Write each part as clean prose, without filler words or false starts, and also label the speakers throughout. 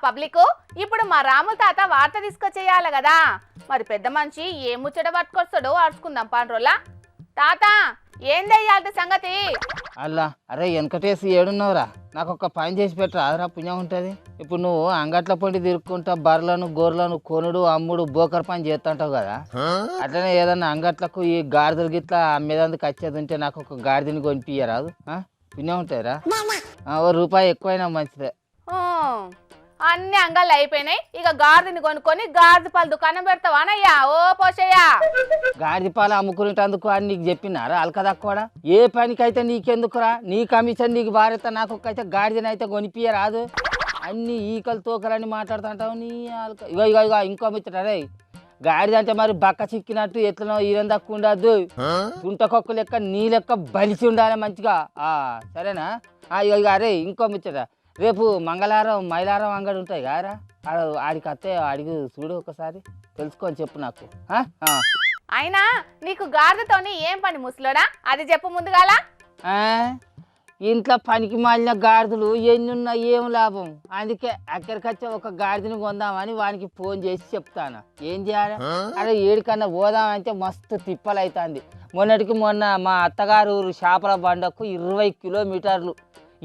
Speaker 1: public ఇప్పుడు మా రాము తాత వార్త తీసుకొచ్చేయాలి కదా మరి పెద్ద మనిషి ఏ ముచ్చట పట్టుకొస్తాడో అరుచుకుందాం పాండ్రోలా తాత ఏందయ్యాలి సంగతి
Speaker 2: అల్లా అరే వెనకటేసి ఏడున్నావురా నాకు ఒక పని చేసి పెట్టరా అదరా పుణ్యం ఉంటుంది ఇప్పుడు నువ్వు అంగట్ల పొండి తిరుక్కుంటా బర్రెలను గొర్రెలను కొనుడు అమ్ముడు బోకర్ పని చేస్తుంటావు కదా అట్లనే ఏదన్నా అంగట్లకు ఈ గాడిదలు గిట్లా అమ్మేదందుకు వచ్చేది ఉంటే నాకు ఒక గాడిదని కొనిపియ్యరాదు పుణ్యం ఉంటాయిరా ఓ రూపాయి ఎక్కువైనా మంచిదే
Speaker 1: అన్ని అంగాలు అయిపోయినాయి ఇక గాడిదని కొనుక్కొని గాడిద పాలు దుకాణం పెడతావానయ్యా ఓ పోషయ్యా
Speaker 2: గాడిద పాలు అమ్ముకునేటందుకు అని నీకు చెప్పినారా అలకదక్కువడా ఏ పనికైతే నీకెందుకురా నీ కమిషన్ నీకు భార్యత నాకు అయితే గాడిదనైతే కొనిపియ్యరాదు అన్ని ఈకలు తోకలని మాట్లాడుతుంటావు నీ అలక ఇగో ఇగో ఇగో ఇంకో మిత్రుడే గాడిద అంటే మరి బక్క చిక్కినట్టు ఎట్లనో ఈరం తక్కువ ఉండద్దు తుంటకొక్క లెక్క నీ లెక్క బలిసి ఉండాలి మంచిగా సరేనా ఇగో ఇక అరే ఇంకో మిత్రుడా రేపు మంగళవారం మైలారం అంగడి ఉంటాయి కారా ఆడికి అత్తే అడిగి చూడు ఒకసారి తెలుసుకొని చెప్పు నాకు
Speaker 1: అయినా నీకు గాడిదతోని ఏం పని ముసలోడా అది చెప్పు ముందుగాల
Speaker 2: ఇంట్లో పనికి మాలిన గాడిదలు ఎన్నున్నా ఏం లాభం అందుకే అక్కడికి వచ్చి ఒక గాడిదని కొందామని వానికి ఫోన్ చేసి చెప్తాను ఏం చేయాలి అరే ఏడికన్నా పోదామంటే మస్తు తిప్పలు అవుతుంది మొన్న మా అత్తగారు ఊరు చేపల బండకు 20 కిలోమీటర్లు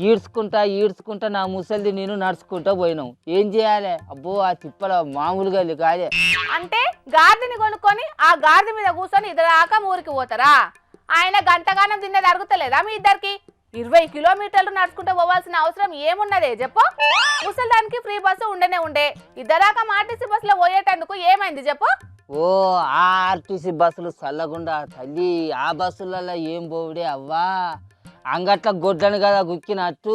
Speaker 2: ఈడ్చుకుంటా నా ముసలిది నేను నడుచుకుంటా పోయినాం ఏం చేయాలి అబ్బో ఆ తిప్పల మామూలుగా కాదే
Speaker 1: అంటే గాడిదని కొనుక్కొని ఆ గాడిద మీద కూర్చొని ఇద్దరాక ఊరికి పోతారా ఆయన గంటగానం తిన్నది అరుగుతలేదా మీ ఇద్దరికి 20 కిలోమీటర్లు నడుచుకుంటూ పోవాల్సిన అవసరం ఏమున్నదే చెప్పు ముసలిదానికి ఫ్రీ బస్సు ఉండే ఇద్దరాక ఆర్టీసీ బస్సులో పోయేటందుకు ఏమైంది చెప్పు
Speaker 2: ఓ ఆర్టీసీ బస్సులు చల్లగుండా తల్లి ఆ బస్సులలో ఏం పోవుడే అవ్వా అంగట్ల గొడ్డని కదా గుక్కినట్టు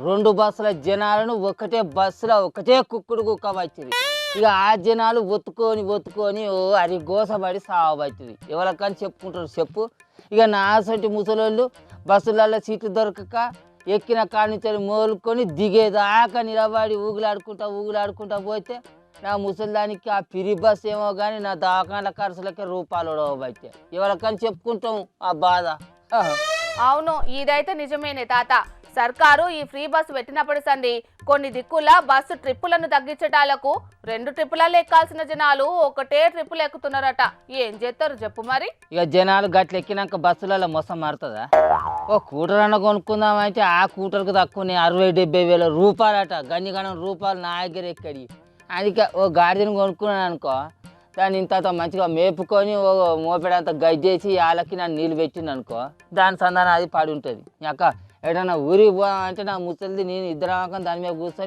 Speaker 2: 2 బస్సుల జనాలను ఒకటే బస్సులో ఒకటే కుక్కుడు కుక్క వచ్చింది ఇక ఆ జనాలు ఒత్తుకొని ఓ అది గోసపడి సావబట్టింది ఎవరికని చెప్పుకుంటారు చెప్పు ఇక నా సొంటి ముసలోళ్ళు బస్సులలో సీట్లు దొరకక ఎక్కిన కాడి నుంచి మోలుకొని దిగేదాకా నిలబడి ఊగులాడుకుంటా పోతే నా ముసలిదానికి ఆ పిరి బస్సు ఏమో కానీ నా దవాఖాన ఖర్చులకే రూపాయలు బట్టే ఎవరికని చెప్పుకుంటాం ఆ బాధ
Speaker 1: అవును ఇదైతే నిజమేనే తాత సర్కారు ఈ ఫ్రీ బస్సు పెట్టినప్పటి సంది కొన్ని దిక్కుల బస్సు ట్రిప్పులను తగ్గించటాలకు 2 ట్రిప్పులలో ఎక్కాల్సిన జనాలు ఒకటే ట్రిప్పులు ఎక్కుతున్నారట ఏం చేస్తారు చెప్పు మరి
Speaker 2: ఇక జనాలు గట్ల ఎక్కినాక బస్సులలో మొత్తం మారుతుందా ఓ కూటర్ అన్న కొనుక్కుందామంటే ఆ కూటర్కు తక్కువనే 60-70 వేల రూపాయలట గణ్యగణం రూపాయలు నా దగ్గర ఎక్కడి అందుకే ఓ గాడిదని కొనుక్కున్నాను అనుకో దాన్ని ఇంత మంచిగా మేపుకొని ఓ మోపెడంత గడ్డేసి వాళ్ళకి నన్ను నీళ్ళు పెట్టింది అనుకో దాని సంధానం అది పడి ఉంటుంది అక్క ఎడన్నా ఊరికి పోదామంటే నా ముసలిది నేను ఇద్దరం దాని మీద కూర్చొని